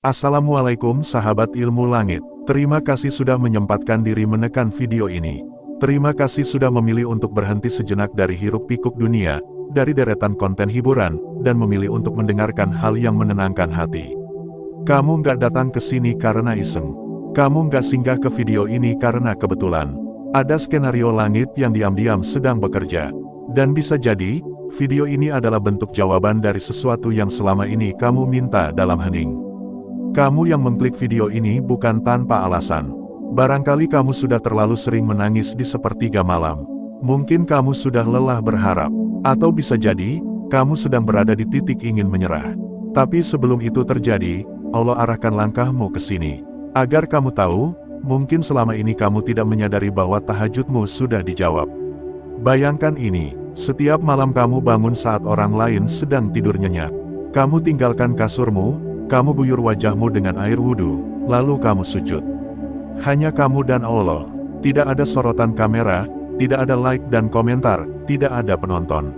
Assalamualaikum sahabat ilmu langit. Terima kasih sudah menyempatkan diri menekan video ini. Terima kasih sudah memilih untuk berhenti sejenak dari hiruk-pikuk dunia, dari deretan konten hiburan, dan memilih untuk mendengarkan hal yang menenangkan hati. Kamu nggak datang ke sini karena iseng. Kamu nggak singgah ke video ini karena kebetulan. Ada skenario langit yang diam-diam sedang bekerja. Dan bisa jadi, video ini adalah bentuk jawaban dari sesuatu yang selama ini kamu minta dalam hening. Kamu yang mengklik video ini bukan tanpa alasan. Barangkali kamu sudah terlalu sering menangis di sepertiga malam. Mungkin kamu sudah lelah berharap. Atau bisa jadi, kamu sedang berada di titik ingin menyerah. Tapi sebelum itu terjadi, Allah arahkan langkahmu ke sini. Agar kamu tahu, mungkin selama ini kamu tidak menyadari bahwa tahajudmu sudah dijawab. Bayangkan ini, setiap malam kamu bangun saat orang lain sedang tidur nyenyak. Kamu tinggalkan kasurmu, kamu guyur wajahmu dengan air wudhu, lalu kamu sujud. Hanya kamu dan Allah. Tidak ada sorotan kamera, tidak ada like dan komentar, tidak ada penonton.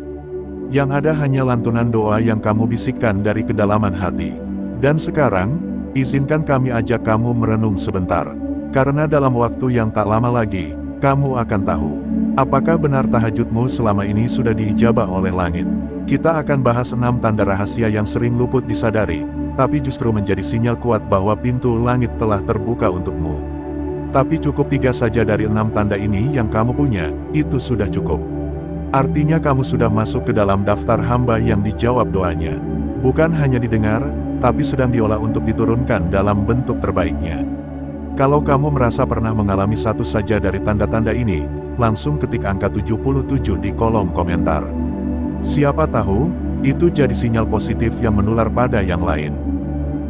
Yang ada hanya lantunan doa yang kamu bisikkan dari kedalaman hati. Dan sekarang, izinkan kami ajak kamu merenung sebentar. Karena dalam waktu yang tak lama lagi, kamu akan tahu. Apakah benar tahajudmu selama ini sudah diijabah oleh langit? Kita akan bahas 6 tanda rahasia yang sering luput disadari, tapi justru menjadi sinyal kuat bahwa pintu langit telah terbuka untukmu. Tapi cukup 3 saja dari 6 tanda ini yang kamu punya, itu sudah cukup. Artinya kamu sudah masuk ke dalam daftar hamba yang dijawab doanya. Bukan hanya didengar, tapi sedang diolah untuk diturunkan dalam bentuk terbaiknya. Kalau kamu merasa pernah mengalami satu saja dari tanda-tanda ini, langsung ketik angka 77 di kolom komentar. Siapa tahu, itu jadi sinyal positif yang menular pada yang lain.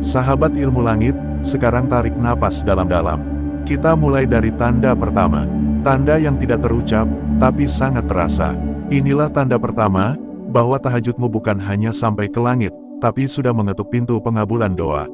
Sahabat ilmu langit, sekarang tarik napas dalam-dalam. Kita mulai dari tanda pertama. Tanda yang tidak terucap, tapi sangat terasa. Inilah tanda pertama, bahwa tahajudmu bukan hanya sampai ke langit, tapi sudah mengetuk pintu pengabulan doa.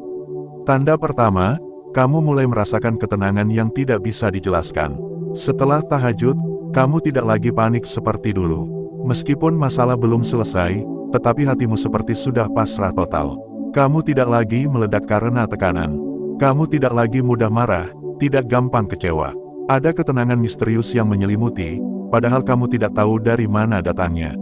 Tanda pertama, kamu mulai merasakan ketenangan yang tidak bisa dijelaskan. Setelah tahajud, kamu tidak lagi panik seperti dulu. Meskipun masalah belum selesai, tetapi hatimu seperti sudah pasrah total. Kamu tidak lagi meledak karena tekanan. Kamu tidak lagi mudah marah, tidak gampang kecewa. Ada ketenangan misterius yang menyelimuti, padahal kamu tidak tahu dari mana datangnya.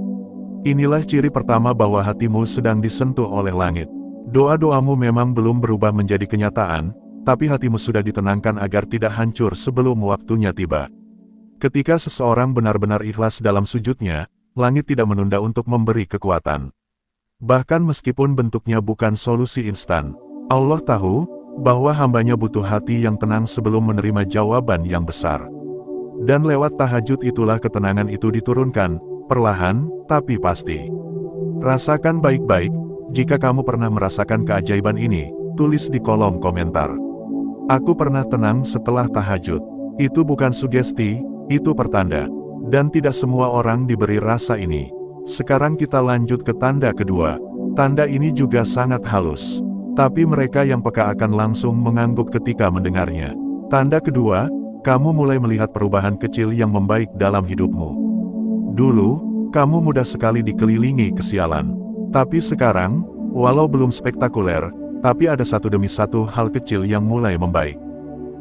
Inilah ciri pertama bahwa hatimu sedang disentuh oleh langit. Doa-doamu memang belum berubah menjadi kenyataan, tapi hatimu sudah ditenangkan agar tidak hancur sebelum waktunya tiba. Ketika seseorang benar-benar ikhlas dalam sujudnya, langit tidak menunda untuk memberi kekuatan. Bahkan meskipun bentuknya bukan solusi instan, Allah tahu bahwa hambanya butuh hati yang tenang sebelum menerima jawaban yang besar. Dan lewat tahajud itulah ketenangan itu diturunkan, perlahan, tapi pasti. Rasakan baik-baik, jika kamu pernah merasakan keajaiban ini, tulis di kolom komentar. Aku pernah tenang setelah tahajud. Itu bukan sugesti, itu pertanda. Dan tidak semua orang diberi rasa ini. Sekarang kita lanjut ke tanda kedua. Tanda ini juga sangat halus. Tapi mereka yang peka akan langsung mengangguk ketika mendengarnya. Tanda kedua, kamu mulai melihat perubahan kecil yang membaik dalam hidupmu. Dulu, kamu mudah sekali dikelilingi kesialan. Tapi sekarang, walau belum spektakuler, tapi ada satu demi satu hal kecil yang mulai membaik.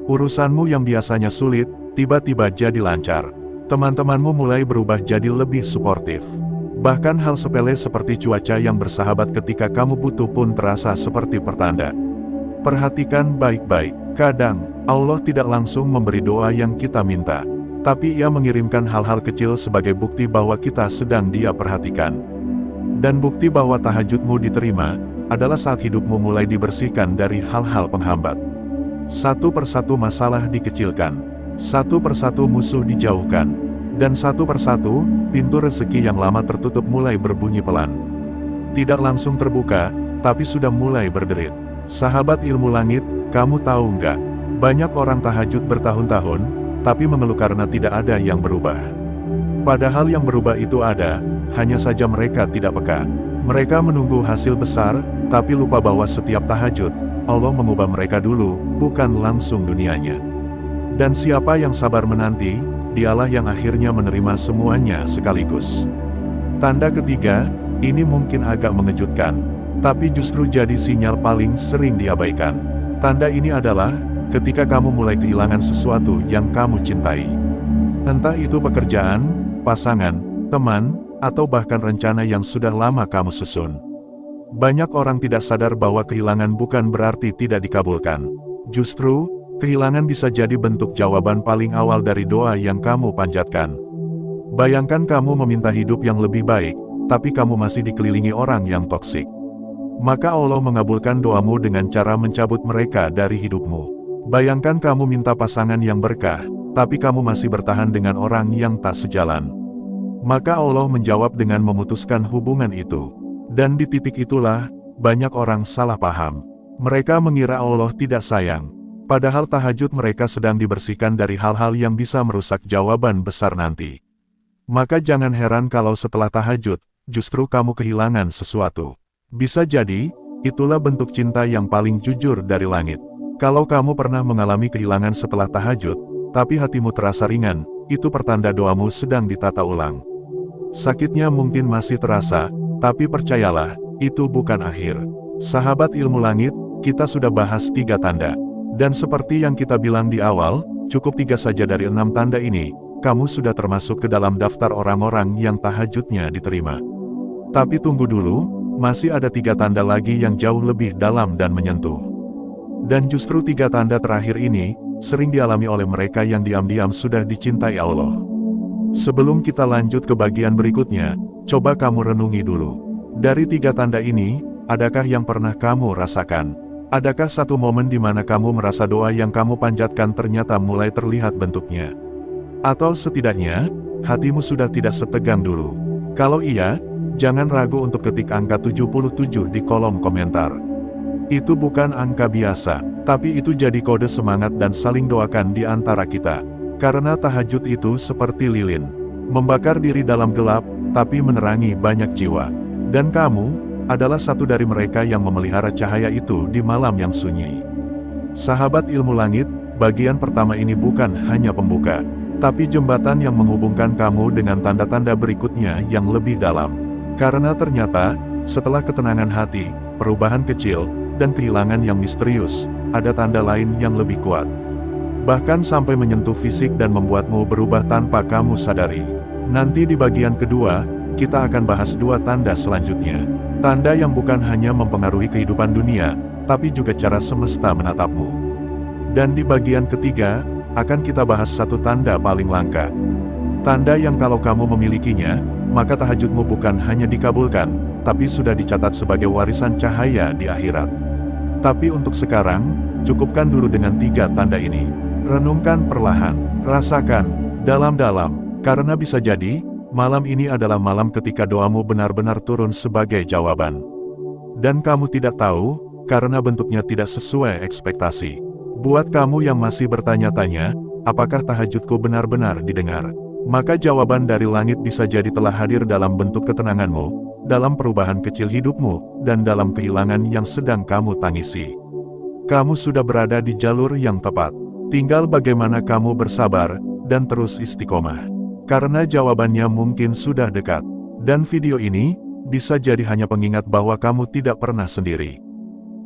Urusanmu yang biasanya sulit, tiba-tiba jadi lancar. Teman-temanmu mulai berubah jadi lebih suportif. Bahkan hal sepele seperti cuaca yang bersahabat ketika kamu butuh pun terasa seperti pertanda. Perhatikan baik-baik. Kadang, Allah tidak langsung memberi doa yang kita minta. Tapi Ia mengirimkan hal-hal kecil sebagai bukti bahwa kita sedang Dia perhatikan. Dan bukti bahwa tahajudmu diterima, adalah saat hidupmu mulai dibersihkan dari hal-hal penghambat. Satu persatu masalah dikecilkan. Satu persatu musuh dijauhkan. Dan satu persatu, pintu rezeki yang lama tertutup mulai berbunyi pelan. Tidak langsung terbuka, tapi sudah mulai berderit. Sahabat ilmu langit, kamu tahu nggak? Banyak orang tahajud bertahun-tahun, tapi mengeluh karena tidak ada yang berubah. Padahal yang berubah itu ada, hanya saja mereka tidak peka. Mereka menunggu hasil besar, tapi lupa bahwa setiap tahajud, Allah mengubah mereka dulu, bukan langsung dunianya. Dan siapa yang sabar menanti, Dialah yang akhirnya menerima semuanya sekaligus. Tanda ketiga, ini mungkin agak mengejutkan. tapi justru jadi sinyal paling sering diabaikan. Tanda ini adalah ketika kamu mulai kehilangan sesuatu yang kamu cintai. Entah itu pekerjaan, pasangan, teman, atau bahkan rencana yang sudah lama kamu susun. Banyak orang tidak sadar bahwa kehilangan bukan berarti tidak dikabulkan. Justru, kehilangan bisa jadi bentuk jawaban paling awal dari doa yang kamu panjatkan. Bayangkan kamu meminta hidup yang lebih baik, tapi kamu masih dikelilingi orang yang toksik. Maka Allah mengabulkan doamu dengan cara mencabut mereka dari hidupmu. Bayangkan kamu minta pasangan yang berkah, tapi kamu masih bertahan dengan orang yang tak sejalan. Maka Allah menjawab dengan memutuskan hubungan itu. Dan di titik itulah, banyak orang salah paham. Mereka mengira Allah tidak sayang. Padahal tahajud mereka sedang dibersihkan dari hal-hal yang bisa merusak jawaban besar nanti. Maka jangan heran kalau setelah tahajud, justru kamu kehilangan sesuatu. Bisa jadi, itulah bentuk cinta yang paling jujur dari langit. Kalau kamu pernah mengalami kehilangan setelah tahajud, tapi hatimu terasa ringan, itu pertanda doamu sedang ditata ulang. Sakitnya mungkin masih terasa, tapi percayalah, itu bukan akhir. Sahabat ilmu langit, kita sudah bahas 3 tanda. Dan seperti yang kita bilang di awal, cukup 3 saja dari 6 tanda ini, kamu sudah termasuk ke dalam daftar orang-orang yang tahajudnya diterima. Tapi tunggu dulu, masih ada 3 tanda lagi yang jauh lebih dalam dan menyentuh. Dan justru 3 tanda terakhir ini, sering dialami oleh mereka yang diam-diam sudah dicintai Allah. Sebelum kita lanjut ke bagian berikutnya, coba kamu renungi dulu. Dari 3 tanda ini, adakah yang pernah kamu rasakan? Adakah satu momen di mana kamu merasa doa yang kamu panjatkan ternyata mulai terlihat bentuknya? Atau setidaknya, hatimu sudah tidak setegang dulu? Kalau iya, jangan ragu untuk ketik angka 77 di kolom komentar. Itu bukan angka biasa, tapi itu jadi kode semangat dan saling doakan di antara kita. Karena tahajud itu seperti lilin, membakar diri dalam gelap, tapi menerangi banyak jiwa. Dan kamu adalah satu dari mereka yang memelihara cahaya itu di malam yang sunyi. Sahabat ilmu langit, bagian pertama ini bukan hanya pembuka, tapi jembatan yang menghubungkan kamu dengan tanda-tanda berikutnya yang lebih dalam. Karena ternyata, setelah ketenangan hati, perubahan kecil, dan kehilangan yang misterius, ada tanda lain yang lebih kuat. Bahkan sampai menyentuh fisik dan membuatmu berubah tanpa kamu sadari. Nanti di bagian kedua, kita akan bahas 2 tanda selanjutnya. Tanda yang bukan hanya mempengaruhi kehidupan dunia, tapi juga cara semesta menatapmu. Dan di bagian ketiga, akan kita bahas 1 tanda paling langka. Tanda yang kalau kamu memilikinya, maka tahajudmu bukan hanya dikabulkan, tapi sudah dicatat sebagai warisan cahaya di akhirat. Tapi untuk sekarang, cukupkan dulu dengan 3 tanda ini. Renungkan perlahan, rasakan dalam-dalam, karena bisa jadi, malam ini adalah malam ketika doamu benar-benar turun sebagai jawaban. Dan kamu tidak tahu, karena bentuknya tidak sesuai ekspektasi. Buat kamu yang masih bertanya-tanya, apakah tahajudku benar-benar didengar? Maka jawaban dari langit bisa jadi telah hadir dalam bentuk ketenanganmu, dalam perubahan kecil hidupmu, dan dalam kehilangan yang sedang kamu tangisi. Kamu sudah berada di jalur yang tepat. Tinggal bagaimana kamu bersabar, dan terus istiqomah. Karena jawabannya mungkin sudah dekat. Dan video ini, bisa jadi hanya pengingat bahwa kamu tidak pernah sendiri.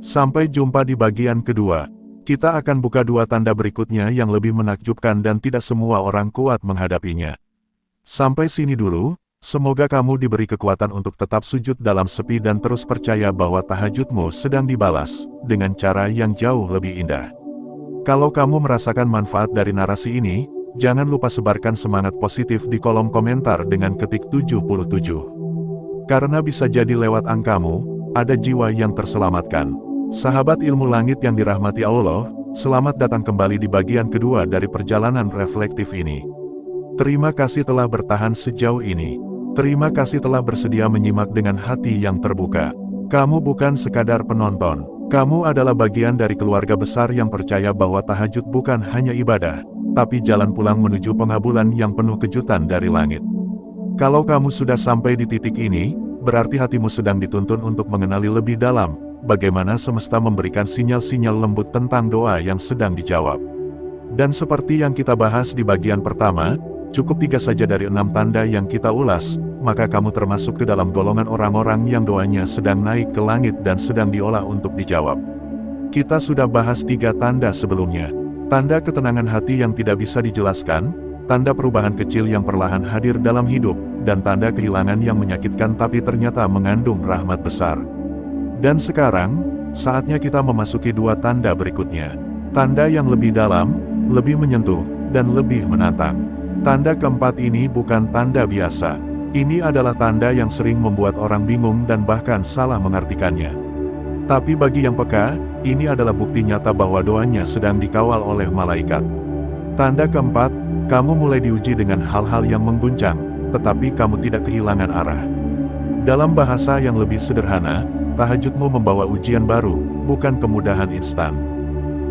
Sampai jumpa di bagian kedua. Kita akan buka 2 tanda berikutnya yang lebih menakjubkan dan tidak semua orang kuat menghadapinya. Sampai sini dulu, semoga kamu diberi kekuatan untuk tetap sujud dalam sepi dan terus percaya bahwa tahajudmu sedang dibalas, dengan cara yang jauh lebih indah. Kalau kamu merasakan manfaat dari narasi ini, jangan lupa sebarkan semangat positif di kolom komentar dengan ketik 77. Karena bisa jadi lewat angkamu, ada jiwa yang terselamatkan. Sahabat ilmu langit yang dirahmati Allah, selamat datang kembali di bagian kedua dari perjalanan reflektif ini. Terima kasih telah bertahan sejauh ini. Terima kasih telah bersedia menyimak dengan hati yang terbuka. Kamu bukan sekadar penonton. Kamu adalah bagian dari keluarga besar yang percaya bahwa tahajud bukan hanya ibadah, tapi jalan pulang menuju pengabulan yang penuh kejutan dari langit. Kalau kamu sudah sampai di titik ini, berarti hatimu sedang dituntun untuk mengenali lebih dalam bagaimana semesta memberikan sinyal-sinyal lembut tentang doa yang sedang dijawab. Dan seperti yang kita bahas di bagian pertama, cukup 3 saja dari 6 tanda yang kita ulas, maka kamu termasuk ke dalam golongan orang-orang yang doanya sedang naik ke langit dan sedang diolah untuk dijawab. Kita sudah bahas 3 tanda sebelumnya. Tanda ketenangan hati yang tidak bisa dijelaskan, tanda perubahan kecil yang perlahan hadir dalam hidup, dan tanda kehilangan yang menyakitkan tapi ternyata mengandung rahmat besar. Dan sekarang, saatnya kita memasuki 2 tanda berikutnya. Tanda yang lebih dalam, lebih menyentuh, dan lebih menantang. Tanda keempat ini bukan tanda biasa. Ini adalah tanda yang sering membuat orang bingung dan bahkan salah mengartikannya. Tapi bagi yang peka, ini adalah bukti nyata bahwa doanya sedang dikawal oleh malaikat. Tanda keempat, kamu mulai diuji dengan hal-hal yang mengguncang, tetapi kamu tidak kehilangan arah. Dalam bahasa yang lebih sederhana, tahajudmu membawa ujian baru, bukan kemudahan instan.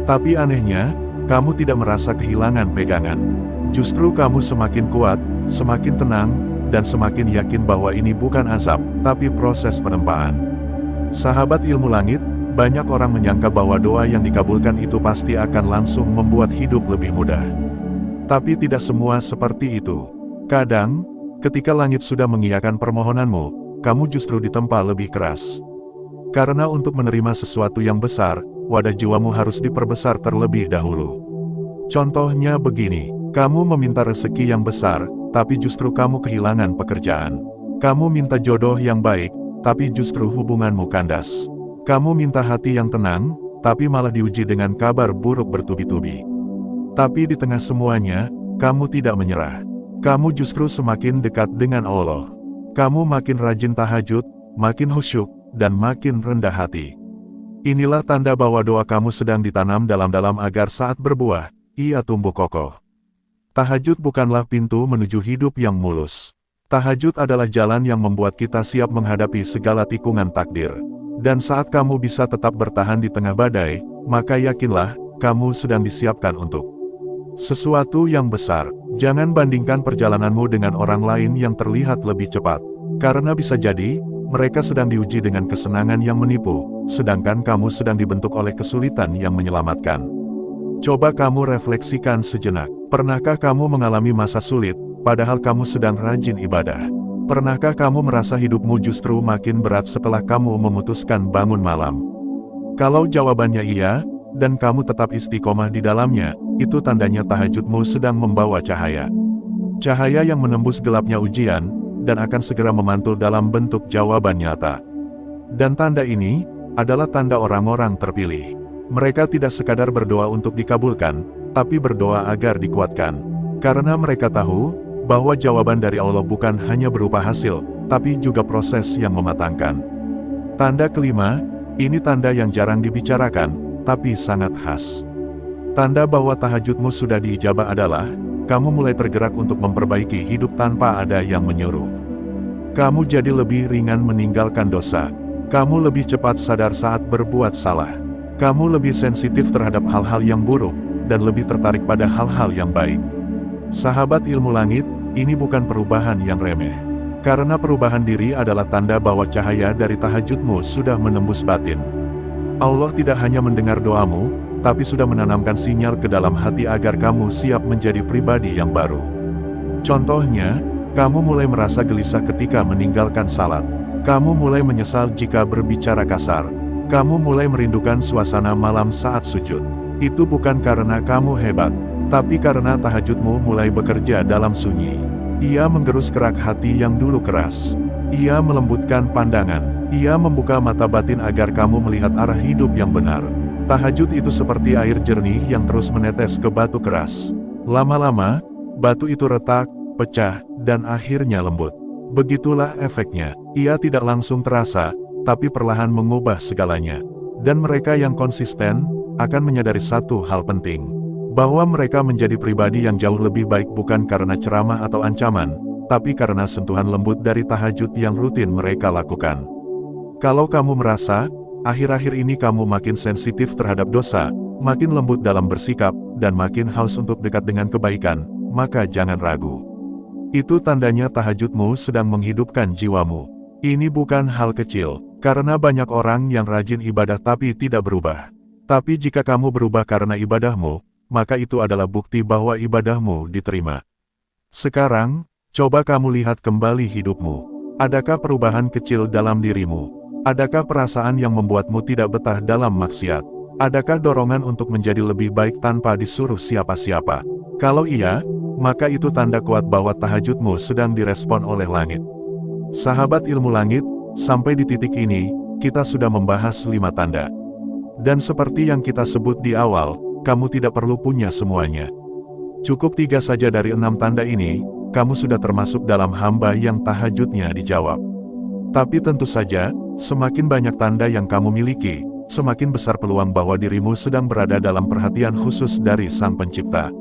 Tapi anehnya, kamu tidak merasa kehilangan pegangan. Justru kamu semakin kuat, semakin tenang, dan semakin yakin bahwa ini bukan azab, tapi proses penempaan. Sahabat ilmu langit, banyak orang menyangka bahwa doa yang dikabulkan itu pasti akan langsung membuat hidup lebih mudah. Tapi tidak semua seperti itu. Kadang, ketika langit sudah mengiyakan permohonanmu, kamu justru ditempa lebih keras. Karena untuk menerima sesuatu yang besar, wadah jiwamu harus diperbesar terlebih dahulu. Contohnya begini, kamu meminta rezeki yang besar, tapi justru kamu kehilangan pekerjaan. Kamu minta jodoh yang baik, tapi justru hubunganmu kandas. Kamu minta hati yang tenang, tapi malah diuji dengan kabar buruk bertubi-tubi. Tapi di tengah semuanya, kamu tidak menyerah. Kamu justru semakin dekat dengan Allah. Kamu makin rajin tahajud, makin khusyuk, dan makin rendah hati. Inilah tanda bahwa doa kamu sedang ditanam dalam-dalam agar saat berbuah, ia tumbuh kokoh. Tahajud bukanlah pintu menuju hidup yang mulus. Tahajud adalah jalan yang membuat kita siap menghadapi segala tikungan takdir. Dan saat kamu bisa tetap bertahan di tengah badai, maka yakinlah, kamu sedang disiapkan untuk sesuatu yang besar. Jangan bandingkan perjalananmu dengan orang lain yang terlihat lebih cepat. Karena bisa jadi, mereka sedang diuji dengan kesenangan yang menipu, sedangkan kamu sedang dibentuk oleh kesulitan yang menyelamatkan. Coba kamu refleksikan sejenak. Pernahkah kamu mengalami masa sulit, padahal kamu sedang rajin ibadah? Pernahkah kamu merasa hidupmu justru makin berat setelah kamu memutuskan bangun malam? Kalau jawabannya iya, dan kamu tetap istiqomah di dalamnya, itu tandanya tahajudmu sedang membawa cahaya. Cahaya yang menembus gelapnya ujian, dan akan segera memantul dalam bentuk jawaban nyata. Dan tanda ini, adalah tanda orang-orang terpilih. Mereka tidak sekadar berdoa untuk dikabulkan, tapi berdoa agar dikuatkan. Karena mereka tahu, bahwa jawaban dari Allah bukan hanya berupa hasil, tapi juga proses yang mematangkan. Tanda kelima, ini tanda yang jarang dibicarakan, tapi sangat khas. Tanda bahwa tahajudmu sudah diijabah adalah, kamu mulai tergerak untuk memperbaiki hidup tanpa ada yang menyuruh. Kamu jadi lebih ringan meninggalkan dosa. Kamu lebih cepat sadar saat berbuat salah. Kamu lebih sensitif terhadap hal-hal yang buruk, dan lebih tertarik pada hal-hal yang baik. Sahabat ilmu langit, ini bukan perubahan yang remeh. Karena perubahan diri adalah tanda bahwa cahaya dari tahajudmu sudah menembus batin. Allah tidak hanya mendengar doamu, tapi sudah menanamkan sinyal ke dalam hati agar kamu siap menjadi pribadi yang baru. Contohnya, kamu mulai merasa gelisah ketika meninggalkan salat. Kamu mulai menyesal jika berbicara kasar. Kamu mulai merindukan suasana malam saat sujud. Itu bukan karena kamu hebat, tapi karena tahajudmu mulai bekerja dalam sunyi. Ia menggerus kerak hati yang dulu keras. Ia melembutkan pandangan. Ia membuka mata batin agar kamu melihat arah hidup yang benar. Tahajud itu seperti air jernih yang terus menetes ke batu keras. Lama-lama, batu itu retak, pecah, dan akhirnya lembut. Begitulah efeknya. Ia tidak langsung terasa, tapi perlahan mengubah segalanya. Dan mereka yang konsisten, akan menyadari satu hal penting. Bahwa mereka menjadi pribadi yang jauh lebih baik bukan karena ceramah atau ancaman, tapi karena sentuhan lembut dari tahajud yang rutin mereka lakukan. Kalau kamu merasa, akhir-akhir ini kamu makin sensitif terhadap dosa, makin lembut dalam bersikap, dan makin haus untuk dekat dengan kebaikan, maka jangan ragu. Itu tandanya tahajudmu sedang menghidupkan jiwamu. Ini bukan hal kecil, karena banyak orang yang rajin ibadah tapi tidak berubah. Tapi jika kamu berubah karena ibadahmu, maka itu adalah bukti bahwa ibadahmu diterima. Sekarang, Coba kamu lihat kembali hidupmu. Adakah perubahan kecil dalam dirimu? Adakah perasaan yang membuatmu tidak betah dalam maksiat? Adakah dorongan untuk menjadi lebih baik tanpa disuruh siapa-siapa? Kalau iya, maka itu tanda kuat bahwa tahajudmu sedang direspon oleh langit. Sahabat ilmu langit, sampai di titik ini, kita sudah membahas 5 tanda. Dan seperti yang kita sebut di awal, kamu tidak perlu punya semuanya. Cukup 3 saja dari 6 tanda ini, kamu sudah termasuk dalam hamba yang tahajudnya dijawab. Tapi tentu saja, semakin banyak tanda yang kamu miliki, semakin besar peluang bahwa dirimu sedang berada dalam perhatian khusus dari Sang Pencipta.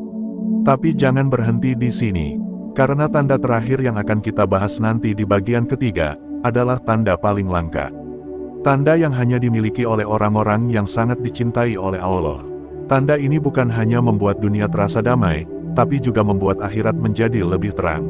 Tapi jangan berhenti di sini, karena tanda terakhir yang akan kita bahas nanti di bagian ketiga, adalah tanda paling langka. Tanda yang hanya dimiliki oleh orang-orang yang sangat dicintai oleh Allah. Tanda ini bukan hanya membuat dunia terasa damai, tapi juga membuat akhirat menjadi lebih terang.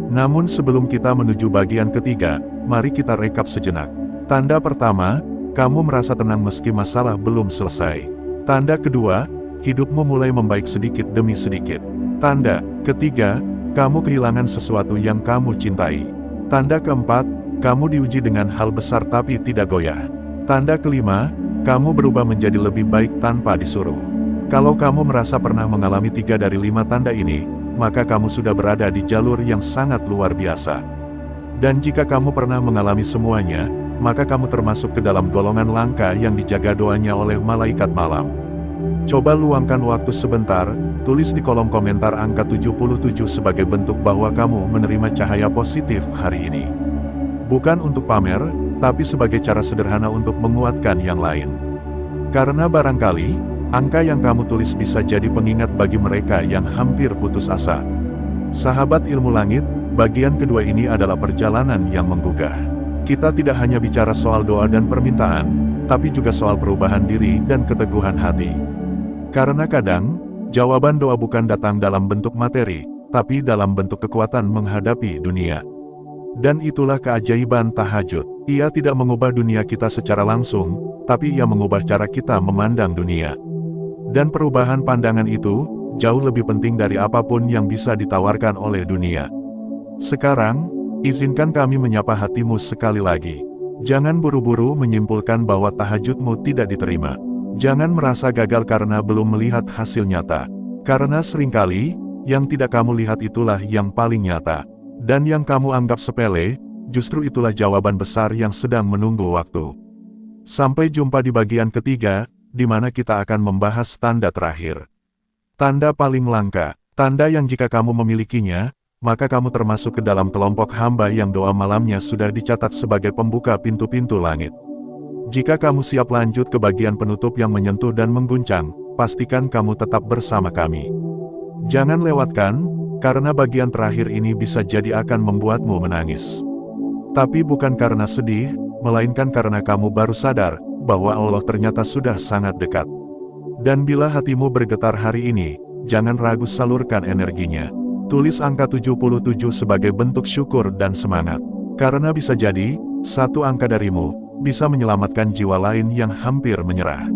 Namun sebelum kita menuju bagian ketiga, mari kita rekap sejenak. Tanda pertama, kamu merasa tenang meski masalah belum selesai. Tanda kedua, hidupmu mulai membaik sedikit demi sedikit. Tanda ketiga, kamu kehilangan sesuatu yang kamu cintai. Tanda keempat, kamu diuji dengan hal besar tapi tidak goyah. Tanda kelima, kamu berubah menjadi lebih baik tanpa disuruh. Kalau kamu merasa pernah mengalami 3 dari 5 tanda ini, maka kamu sudah berada di jalur yang sangat luar biasa. Dan jika kamu pernah mengalami semuanya, maka kamu termasuk ke dalam golongan langka yang dijaga doanya oleh malaikat malam. Coba luangkan waktu sebentar, tulis di kolom komentar angka 77 sebagai bentuk bahwa kamu menerima cahaya positif hari ini. Bukan untuk pamer, tapi sebagai cara sederhana untuk menguatkan yang lain. Karena barangkali, angka yang kamu tulis bisa jadi pengingat bagi mereka yang hampir putus asa. Sahabat ilmu langit, bagian kedua ini adalah perjalanan yang menggugah. Kita tidak hanya bicara soal doa dan permintaan, tapi juga soal perubahan diri dan keteguhan hati. Karena kadang, jawaban doa bukan datang dalam bentuk materi, tapi dalam bentuk kekuatan menghadapi dunia. Dan itulah keajaiban tahajud. Ia tidak mengubah dunia kita secara langsung, tapi ia mengubah cara kita memandang dunia. Dan perubahan pandangan itu, jauh lebih penting dari apapun yang bisa ditawarkan oleh dunia. Sekarang, izinkan kami menyapa hatimu sekali lagi. Jangan buru-buru menyimpulkan bahwa tahajudmu tidak diterima. Jangan merasa gagal karena belum melihat hasil nyata. Karena seringkali, yang tidak kamu lihat itulah yang paling nyata. Dan yang kamu anggap sepele, justru itulah jawaban besar yang sedang menunggu waktu. Sampai jumpa di bagian ketiga, di mana kita akan membahas tanda terakhir. Tanda paling langka, tanda yang jika kamu memilikinya, maka kamu termasuk ke dalam kelompok hamba yang doa malamnya sudah dicatat sebagai pembuka pintu-pintu langit. Jika kamu siap lanjut ke bagian penutup yang menyentuh dan mengguncang, pastikan kamu tetap bersama kami. Jangan lewatkan, karena bagian terakhir ini bisa jadi akan membuatmu menangis. Tapi bukan karena sedih, melainkan karena kamu baru sadar, bahwa Allah ternyata sudah sangat dekat. Dan bila hatimu bergetar hari ini, jangan ragu salurkan energinya. Tulis angka 77 sebagai bentuk syukur dan semangat. Karena bisa jadi, satu angka darimu, bisa menyelamatkan jiwa lain yang hampir menyerah.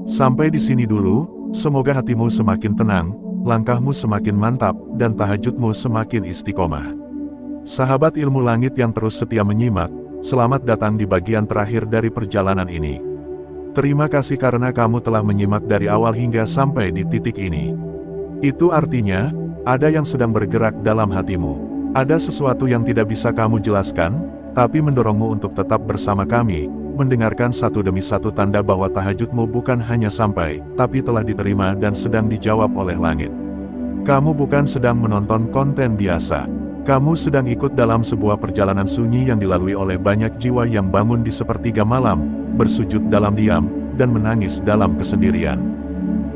Sampai di sini dulu, semoga hatimu semakin tenang, langkahmu semakin mantap, dan tahajudmu semakin istiqomah. Sahabat ilmu langit yang terus setia menyimak, selamat datang di bagian terakhir dari perjalanan ini. Terima kasih karena kamu telah menyimak dari awal hingga sampai di titik ini. Itu artinya, ada yang sedang bergerak dalam hatimu. Ada sesuatu yang tidak bisa kamu jelaskan, tapi mendorongmu untuk tetap bersama kami, mendengarkan satu demi satu tanda bahwa tahajudmu bukan hanya sampai, tapi telah diterima dan sedang dijawab oleh langit. Kamu bukan sedang menonton konten biasa. Kamu sedang ikut dalam sebuah perjalanan sunyi yang dilalui oleh banyak jiwa yang bangun di sepertiga malam, bersujud dalam diam, dan menangis dalam kesendirian.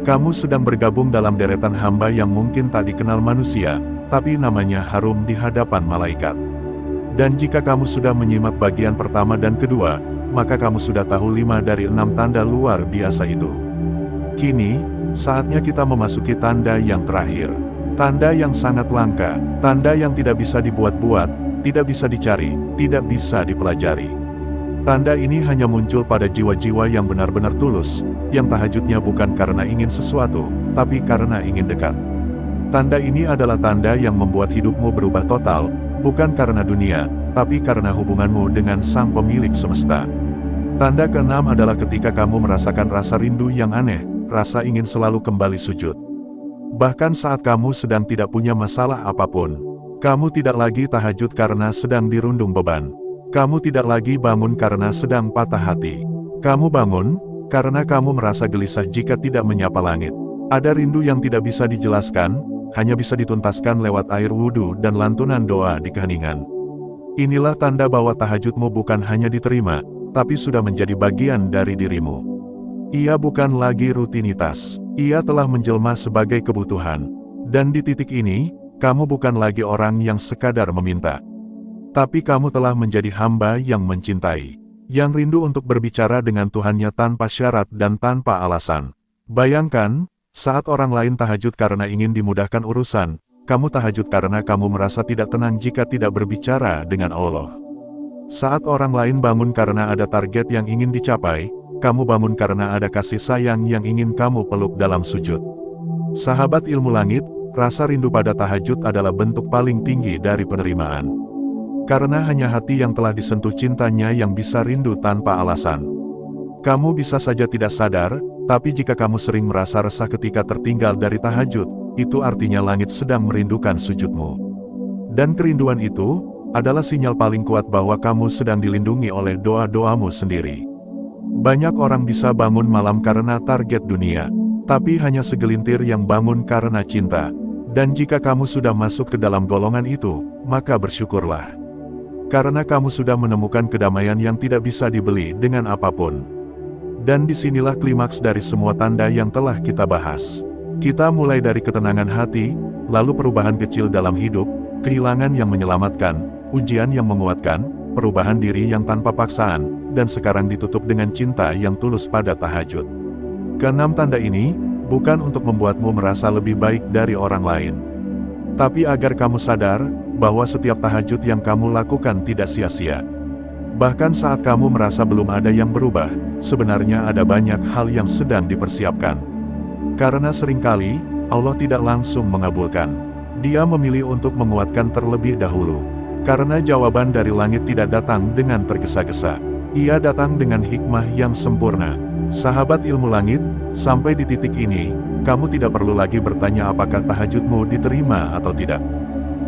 Kamu sedang bergabung dalam deretan hamba yang mungkin tak dikenal manusia, tapi namanya harum di hadapan malaikat. Dan jika kamu sudah menyimak bagian pertama dan kedua, maka kamu sudah tahu 5 dari 6 tanda luar biasa itu. Kini, saatnya kita memasuki tanda yang terakhir. Tanda yang sangat langka, tanda yang tidak bisa dibuat-buat, tidak bisa dicari, tidak bisa dipelajari. Tanda ini hanya muncul pada jiwa-jiwa yang benar-benar tulus, yang tahajudnya bukan karena ingin sesuatu, tapi karena ingin dekat. Tanda ini adalah tanda yang membuat hidupmu berubah total, bukan karena dunia, tapi karena hubunganmu dengan Sang Pemilik semesta. Tanda keenam adalah ketika kamu merasakan rasa rindu yang aneh, rasa ingin selalu kembali sujud. Bahkan saat kamu sedang tidak punya masalah apapun. Kamu tidak lagi tahajud karena sedang dirundung beban. Kamu tidak lagi bangun karena sedang patah hati. Kamu bangun karena kamu merasa gelisah jika tidak menyapa langit. Ada rindu yang tidak bisa dijelaskan, hanya bisa dituntaskan lewat air wudhu dan lantunan doa di keheningan. Inilah tanda bahwa tahajudmu bukan hanya diterima, tapi sudah menjadi bagian dari dirimu. Ia bukan lagi rutinitas, ia telah menjelma sebagai kebutuhan. Dan di titik ini, kamu bukan lagi orang yang sekadar meminta. Tapi kamu telah menjadi hamba yang mencintai, yang rindu untuk berbicara dengan Tuhannya tanpa syarat dan tanpa alasan. Bayangkan, saat orang lain tahajud karena ingin dimudahkan urusan, kamu tahajud karena kamu merasa tidak tenang jika tidak berbicara dengan Allah. Saat orang lain bangun karena ada target yang ingin dicapai, kamu bangun karena ada kasih sayang yang ingin kamu peluk dalam sujud. Sahabat ilmu langit, rasa rindu pada tahajud adalah bentuk paling tinggi dari penerimaan. Karena hanya hati yang telah disentuh cintanya yang bisa rindu tanpa alasan. Kamu bisa saja tidak sadar, tapi jika kamu sering merasa resah ketika tertinggal dari tahajud, itu artinya langit sedang merindukan sujudmu. Dan kerinduan itu adalah sinyal paling kuat bahwa kamu sedang dilindungi oleh doa-doamu sendiri. Banyak orang bisa bangun malam karena target dunia, tapi hanya segelintir yang bangun karena cinta. Dan jika kamu sudah masuk ke dalam golongan itu, maka bersyukurlah. Karena kamu sudah menemukan kedamaian yang tidak bisa dibeli dengan apapun. Dan disinilah klimaks dari semua tanda yang telah kita bahas. Kita mulai dari ketenangan hati, lalu perubahan kecil dalam hidup, kehilangan yang menyelamatkan, ujian yang menguatkan, perubahan diri yang tanpa paksaan, dan sekarang ditutup dengan cinta yang tulus pada tahajud. Keenam tanda ini bukan untuk membuatmu merasa lebih baik dari orang lain, tapi agar kamu sadar bahwa setiap tahajud yang kamu lakukan tidak sia-sia. Bahkan saat kamu merasa belum ada yang berubah, sebenarnya ada banyak hal yang sedang dipersiapkan. Karena seringkali, Allah tidak langsung mengabulkan. Dia memilih untuk menguatkan terlebih dahulu. Karena jawaban dari langit tidak datang dengan tergesa-gesa. Ia datang dengan hikmah yang sempurna. Sahabat ilmu langit, sampai di titik ini, kamu tidak perlu lagi bertanya apakah tahajudmu diterima atau tidak.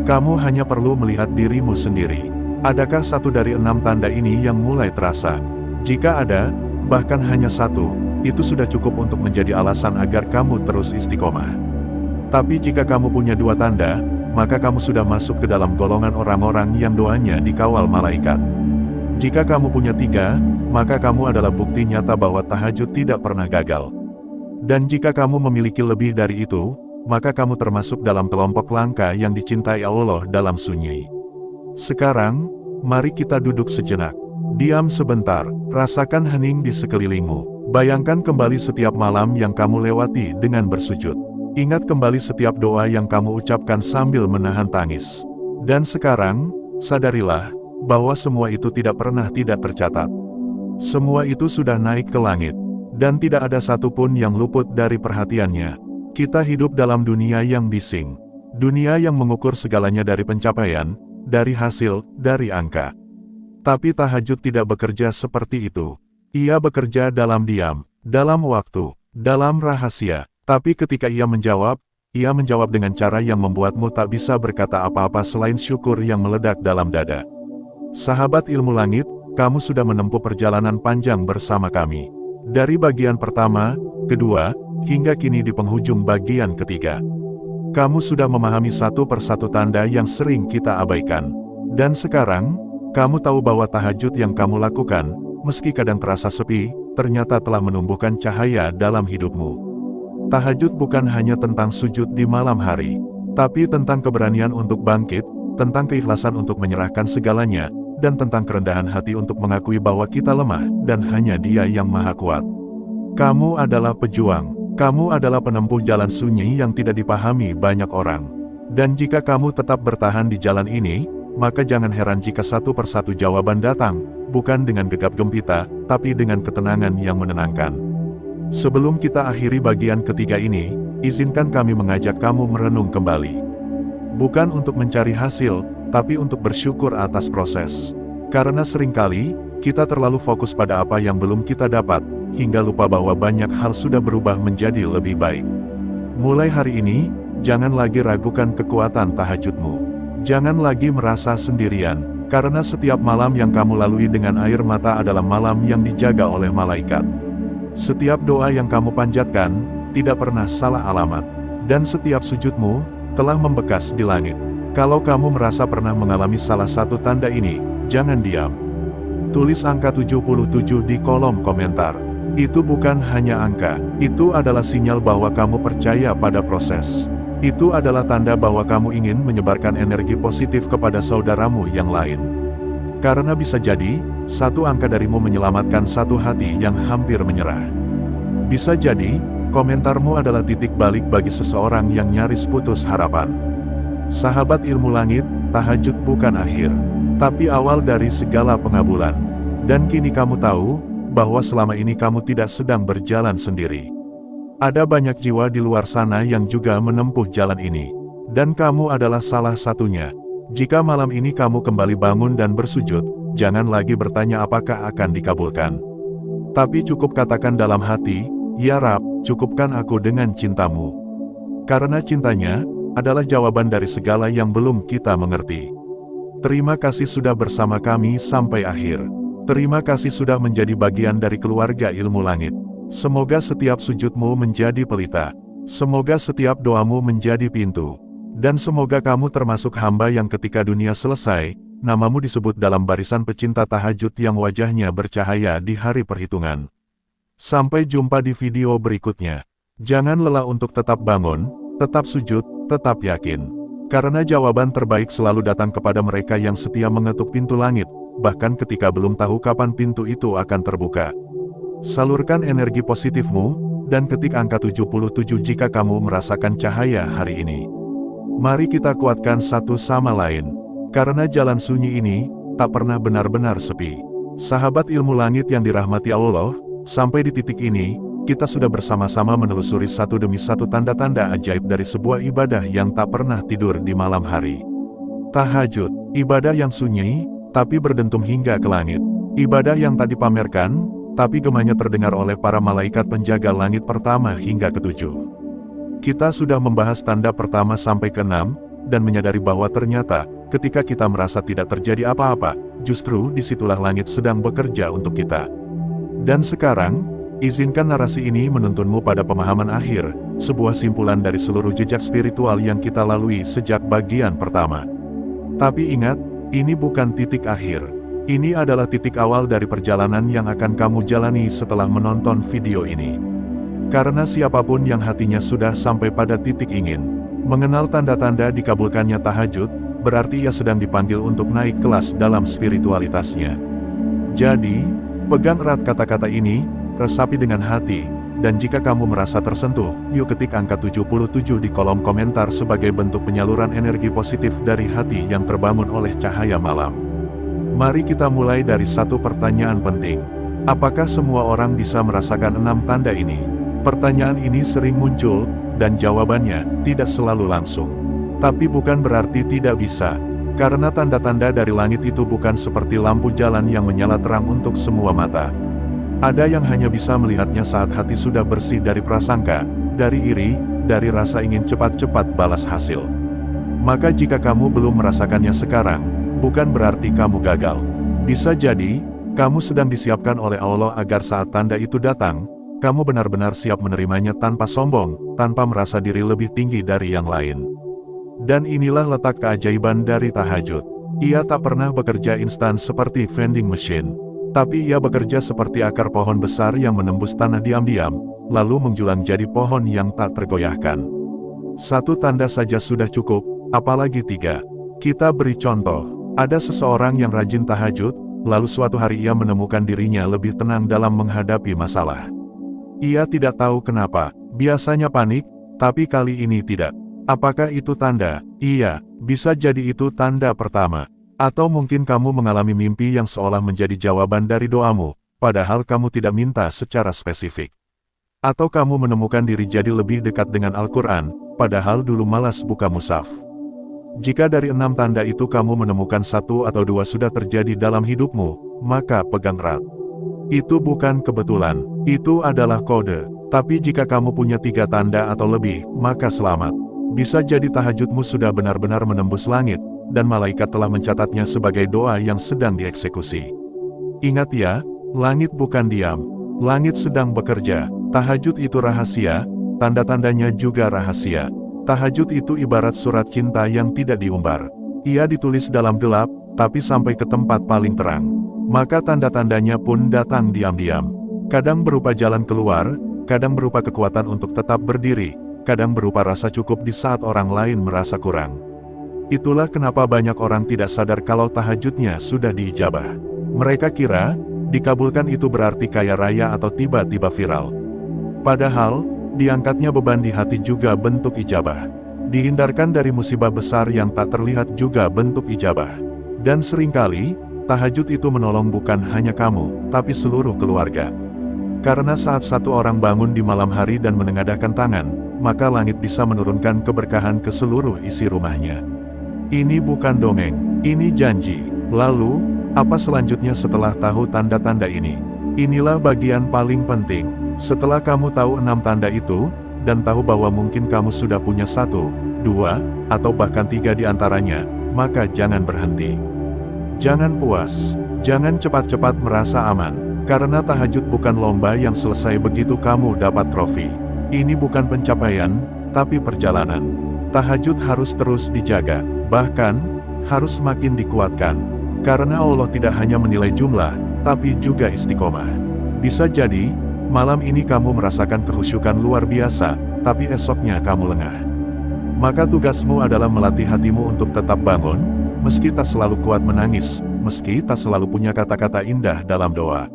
Kamu hanya perlu melihat dirimu sendiri. Adakah satu dari 6 tanda ini yang mulai terasa? Jika ada, bahkan hanya satu, itu sudah cukup untuk menjadi alasan agar kamu terus istiqomah. Tapi jika kamu punya 2 tanda, maka kamu sudah masuk ke dalam golongan orang-orang yang doanya dikawal malaikat. Jika kamu punya 3, maka kamu adalah bukti nyata bahwa tahajud tidak pernah gagal. Dan jika kamu memiliki lebih dari itu, maka kamu termasuk dalam kelompok langka yang dicintai Allah dalam sunyi. Sekarang, mari kita duduk sejenak. Diam sebentar, rasakan hening di sekelilingmu. Bayangkan kembali setiap malam yang kamu lewati dengan bersujud. Ingat kembali setiap doa yang kamu ucapkan sambil menahan tangis. Dan sekarang, sadarilah bahwa semua itu tidak pernah tidak tercatat. Semua itu sudah naik ke langit, dan tidak ada satupun yang luput dari perhatiannya. Kita hidup dalam dunia yang bising. Dunia yang mengukur segalanya dari pencapaian, dari hasil, dari angka. Tapi tahajud tidak bekerja seperti itu. Ia bekerja dalam diam, dalam waktu, dalam rahasia. Tapi ketika ia menjawab dengan cara yang membuatmu tak bisa berkata apa-apa selain syukur yang meledak dalam dada. Sahabat ilmu langit, kamu sudah menempuh perjalanan panjang bersama kami. Dari bagian pertama, kedua, hingga kini di penghujung bagian ketiga. Kamu sudah memahami satu persatu tanda yang sering kita abaikan. Dan sekarang, kamu tahu bahwa tahajud yang kamu lakukan, meski kadang terasa sepi, ternyata telah menumbuhkan cahaya dalam hidupmu. Tahajud bukan hanya tentang sujud di malam hari, tapi tentang keberanian untuk bangkit, tentang keikhlasan untuk menyerahkan segalanya, dan tentang kerendahan hati untuk mengakui bahwa kita lemah, dan hanya Dia yang Maha Kuat. Kamu adalah pejuang, kamu adalah penempuh jalan sunyi yang tidak dipahami banyak orang. Dan jika kamu tetap bertahan di jalan ini, maka jangan heran jika satu persatu jawaban datang, bukan dengan gegap gempita, tapi dengan ketenangan yang menenangkan. Sebelum kita akhiri bagian ketiga ini, izinkan kami mengajak kamu merenung kembali. Bukan untuk mencari hasil, tapi untuk bersyukur atas proses. Karena seringkali, kita terlalu fokus pada apa yang belum kita dapat, hingga lupa bahwa banyak hal sudah berubah menjadi lebih baik. Mulai hari ini, jangan lagi ragukan kekuatan tahajudmu. Jangan lagi merasa sendirian, karena setiap malam yang kamu lalui dengan air mata adalah malam yang dijaga oleh malaikat. Setiap doa yang kamu panjatkan, tidak pernah salah alamat. Dan setiap sujudmu, telah membekas di langit. Kalau kamu merasa pernah mengalami salah satu tanda ini, jangan diam. Tulis angka 77 di kolom komentar. Itu bukan hanya angka, itu adalah sinyal bahwa kamu percaya pada proses. Itu adalah tanda bahwa kamu ingin menyebarkan energi positif kepada saudaramu yang lain. Karena bisa jadi, satu angka darimu menyelamatkan satu hati yang hampir menyerah. Bisa jadi, komentarmu adalah titik balik bagi seseorang yang nyaris putus harapan. Sahabat ilmu langit, tahajud bukan akhir, tapi awal dari segala pengabulan. Dan kini kamu tahu, bahwa selama ini kamu tidak sedang berjalan sendiri. Ada banyak jiwa di luar sana yang juga menempuh jalan ini. Dan kamu adalah salah satunya. Jika malam ini kamu kembali bangun dan bersujud, jangan lagi bertanya apakah akan dikabulkan. Tapi cukup katakan dalam hati, "Ya Rab, cukupkan aku dengan cintamu." Karena cintanya, adalah jawaban dari segala yang belum kita mengerti. Terima kasih sudah bersama kami sampai akhir. Terima kasih sudah menjadi bagian dari keluarga ilmu langit. Semoga setiap sujudmu menjadi pelita. Semoga setiap doamu menjadi pintu. Dan semoga kamu termasuk hamba yang ketika dunia selesai, namamu disebut dalam barisan pecinta tahajud yang wajahnya bercahaya di hari perhitungan. Sampai jumpa di video berikutnya. Jangan lelah untuk tetap bangun, tetap sujud, tetap yakin. Karena jawaban terbaik selalu datang kepada mereka yang setia mengetuk pintu langit, bahkan ketika belum tahu kapan pintu itu akan terbuka. Salurkan energi positifmu, dan ketik angka 77 jika kamu merasakan cahaya hari ini. Mari kita kuatkan satu sama lain, karena jalan sunyi ini, tak pernah benar-benar sepi. Sahabat ilmu langit yang dirahmati Allah, sampai di titik ini, kita sudah bersama-sama menelusuri satu demi satu tanda-tanda ajaib dari sebuah ibadah yang tak pernah tidur di malam hari. Tahajud, ibadah yang sunyi, tapi berdentum hingga ke langit. Ibadah yang tak dipamerkan, tapi gemanya terdengar oleh para malaikat penjaga langit pertama hingga ketujuh. Kita sudah membahas tanda pertama sampai ke-6, dan menyadari bahwa ternyata, ketika kita merasa tidak terjadi apa-apa, justru disitulah langit sedang bekerja untuk kita. Dan sekarang, izinkan narasi ini menuntunmu pada pemahaman akhir, sebuah simpulan dari seluruh jejak spiritual yang kita lalui sejak bagian pertama. Tapi ingat, ini bukan titik akhir. Ini adalah titik awal dari perjalanan yang akan kamu jalani setelah menonton video ini. Karena siapapun yang hatinya sudah sampai pada titik ingin mengenal tanda-tanda dikabulkannya tahajud, berarti ia sedang dipanggil untuk naik kelas dalam spiritualitasnya. Jadi, pegang erat kata-kata ini, resapi dengan hati, dan jika kamu merasa tersentuh, yuk ketik angka 77 di kolom komentar sebagai bentuk penyaluran energi positif dari hati yang terbangun oleh cahaya malam. Mari kita mulai dari satu pertanyaan penting. Apakah semua orang bisa merasakan 6 tanda ini? Pertanyaan ini sering muncul, dan jawabannya tidak selalu langsung. Tapi bukan berarti tidak bisa, karena tanda-tanda dari langit itu bukan seperti lampu jalan yang menyala terang untuk semua mata. Ada yang hanya bisa melihatnya saat hati sudah bersih dari prasangka, dari iri, dari rasa ingin cepat-cepat balas hasil. Maka jika kamu belum merasakannya sekarang, bukan berarti kamu gagal. Bisa jadi, kamu sedang disiapkan oleh Allah agar saat tanda itu datang, kamu benar-benar siap menerimanya tanpa sombong, tanpa merasa diri lebih tinggi dari yang lain. Dan inilah letak keajaiban dari tahajud. Ia tak pernah bekerja instan seperti vending machine, tapi ia bekerja seperti akar pohon besar yang menembus tanah diam-diam, lalu menjulang jadi pohon yang tak tergoyahkan. Satu tanda saja sudah cukup, apalagi 3. Kita beri contoh. Ada seseorang yang rajin tahajud, lalu suatu hari ia menemukan dirinya lebih tenang dalam menghadapi masalah. Ia tidak tahu kenapa, biasanya panik, tapi kali ini tidak. Apakah itu tanda? Iya, bisa jadi itu tanda pertama. Atau mungkin kamu mengalami mimpi yang seolah menjadi jawaban dari doamu, padahal kamu tidak minta secara spesifik. Atau kamu menemukan diri jadi lebih dekat dengan Al-Quran, padahal dulu malas buka mushaf. Jika dari 6 tanda itu kamu menemukan 1 atau 2 sudah terjadi dalam hidupmu, maka pegang erat. Itu bukan kebetulan, itu adalah kode. Tapi jika kamu punya 3 tanda atau lebih, maka selamat. Bisa jadi tahajudmu sudah benar-benar menembus langit, dan malaikat telah mencatatnya sebagai doa yang sedang dieksekusi. Ingat ya, langit bukan diam. Langit sedang bekerja. Tahajud itu rahasia, tanda-tandanya juga rahasia. Tahajud itu ibarat surat cinta yang tidak diumbar. Ia ditulis dalam gelap, tapi sampai ke tempat paling terang. Maka tanda-tandanya pun datang diam-diam. Kadang berupa jalan keluar, kadang berupa kekuatan untuk tetap berdiri, kadang berupa rasa cukup di saat orang lain merasa kurang. Itulah kenapa banyak orang tidak sadar kalau tahajudnya sudah diijabah. Mereka kira, dikabulkan itu berarti kaya raya atau tiba-tiba viral. Padahal, diangkatnya beban di hati juga bentuk ijabah. Dihindarkan dari musibah besar yang tak terlihat juga bentuk ijabah. Dan seringkali, tahajud itu menolong bukan hanya kamu, tapi seluruh keluarga. Karena saat satu orang bangun di malam hari dan menengadahkan tangan, maka langit bisa menurunkan keberkahan ke seluruh isi rumahnya. Ini bukan dongeng, ini janji. Lalu, apa selanjutnya setelah tahu tanda-tanda ini? Inilah bagian paling penting. Setelah kamu tahu 6 tanda itu, dan tahu bahwa mungkin kamu sudah punya 1, 2, atau bahkan 3 di antaranya, maka jangan berhenti. Jangan puas, jangan cepat-cepat merasa aman, karena tahajud bukan lomba yang selesai begitu kamu dapat trofi. Ini bukan pencapaian, tapi perjalanan. Tahajud harus terus dijaga, bahkan, harus semakin dikuatkan. Karena Allah tidak hanya menilai jumlah, tapi juga istiqomah. Bisa jadi, malam ini kamu merasakan kehusyukan luar biasa, tapi esoknya kamu lengah. Maka tugasmu adalah melatih hatimu untuk tetap bangun, meski tak selalu kuat menangis, meski tak selalu punya kata-kata indah dalam doa.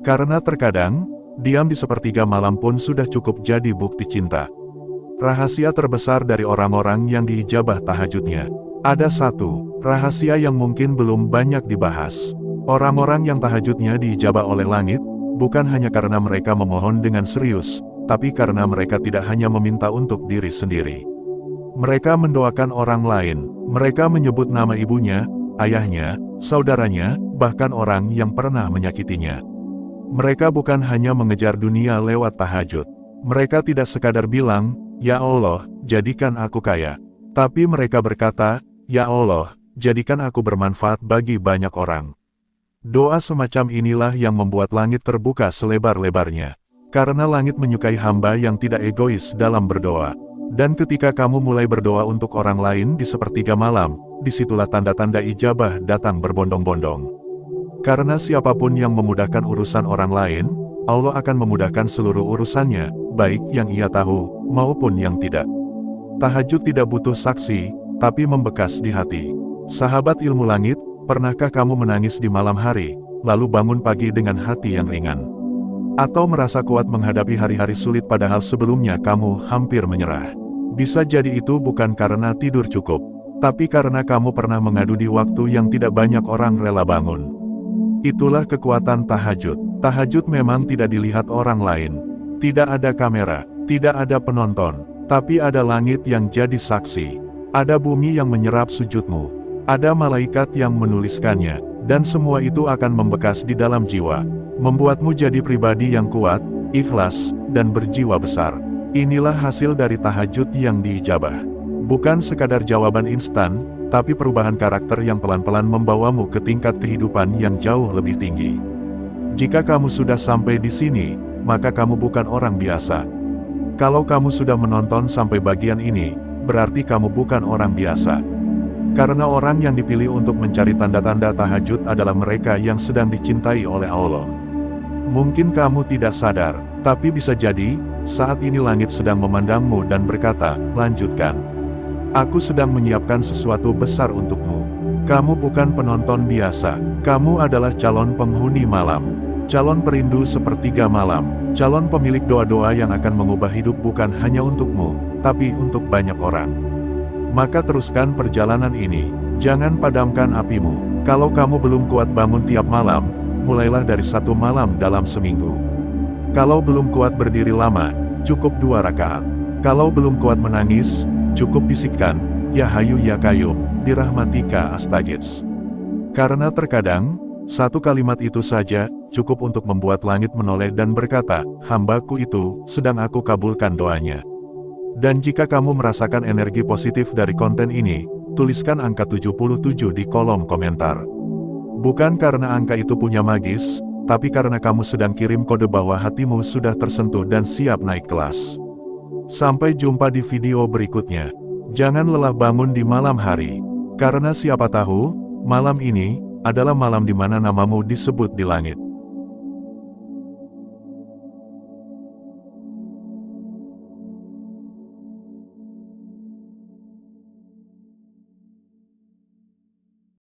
Karena terkadang, diam di sepertiga malam pun sudah cukup jadi bukti cinta. Rahasia terbesar dari orang-orang yang diijabah tahajudnya. Ada 1 rahasia yang mungkin belum banyak dibahas. Orang-orang yang tahajudnya diijabah oleh langit, bukan hanya karena mereka memohon dengan serius, tapi karena mereka tidak hanya meminta untuk diri sendiri. Mereka mendoakan orang lain, mereka menyebut nama ibunya, ayahnya, saudaranya, bahkan orang yang pernah menyakitinya. Mereka bukan hanya mengejar dunia lewat tahajud. Mereka tidak sekadar bilang, "Ya Allah, jadikan aku kaya." Tapi mereka berkata, "Ya Allah, jadikan aku bermanfaat bagi banyak orang." Doa semacam inilah yang membuat langit terbuka selebar-lebarnya. Karena langit menyukai hamba yang tidak egois dalam berdoa. Dan ketika kamu mulai berdoa untuk orang lain di sepertiga malam, disitulah tanda-tanda ijabah datang berbondong-bondong. Karena siapapun yang memudahkan urusan orang lain, Allah akan memudahkan seluruh urusannya, baik yang ia tahu, maupun yang tidak. Tahajud tidak butuh saksi, tapi membekas di hati. Sahabat ilmu langit, pernahkah kamu menangis di malam hari, lalu bangun pagi dengan hati yang ringan? Atau merasa kuat menghadapi hari-hari sulit padahal sebelumnya kamu hampir menyerah? Bisa jadi itu bukan karena tidur cukup, tapi karena kamu pernah mengadu di waktu yang tidak banyak orang rela bangun. Itulah kekuatan tahajud. Tahajud memang tidak dilihat orang lain. Tidak ada kamera, tidak ada penonton, tapi ada langit yang jadi saksi. Ada bumi yang menyerap sujudmu. Ada malaikat yang menuliskannya, dan semua itu akan membekas di dalam jiwa, membuatmu jadi pribadi yang kuat, ikhlas, dan berjiwa besar. Inilah hasil dari tahajud yang diijabah. Bukan sekadar jawaban instan, tapi perubahan karakter yang pelan-pelan membawamu ke tingkat kehidupan yang jauh lebih tinggi. Jika kamu sudah sampai di sini, maka kamu bukan orang biasa. Kalau kamu sudah menonton sampai bagian ini, berarti kamu bukan orang biasa. Karena orang yang dipilih untuk mencari tanda-tanda tahajud adalah mereka yang sedang dicintai oleh Allah. Mungkin kamu tidak sadar, tapi bisa jadi, saat ini langit sedang memandangmu dan berkata, "Lanjutkan. Aku sedang menyiapkan sesuatu besar untukmu. Kamu bukan penonton biasa, kamu adalah calon penghuni malam. Calon perindu sepertiga malam, calon pemilik doa-doa yang akan mengubah hidup bukan hanya untukmu, tapi untuk banyak orang." Maka teruskan perjalanan ini, jangan padamkan apimu. Kalau kamu belum kuat bangun tiap malam, mulailah dari 1 malam dalam seminggu. Kalau belum kuat berdiri lama, cukup 2 rakaat. Kalau belum kuat menangis, cukup bisikkan, "Ya Hayu ya Qayyum, birahmatika astaghits." Karena terkadang, satu kalimat itu saja, cukup untuk membuat langit menoleh dan berkata, "Hambaku itu, sedang aku kabulkan doanya." Dan jika kamu merasakan energi positif dari konten ini, tuliskan angka 77 di kolom komentar. Bukan karena angka itu punya magis, tapi karena kamu sedang kirim kode bahwa hatimu sudah tersentuh dan siap naik kelas. Sampai jumpa di video berikutnya. Jangan lelah bangun di malam hari. Karena siapa tahu, malam ini adalah malam di mana namamu disebut di langit.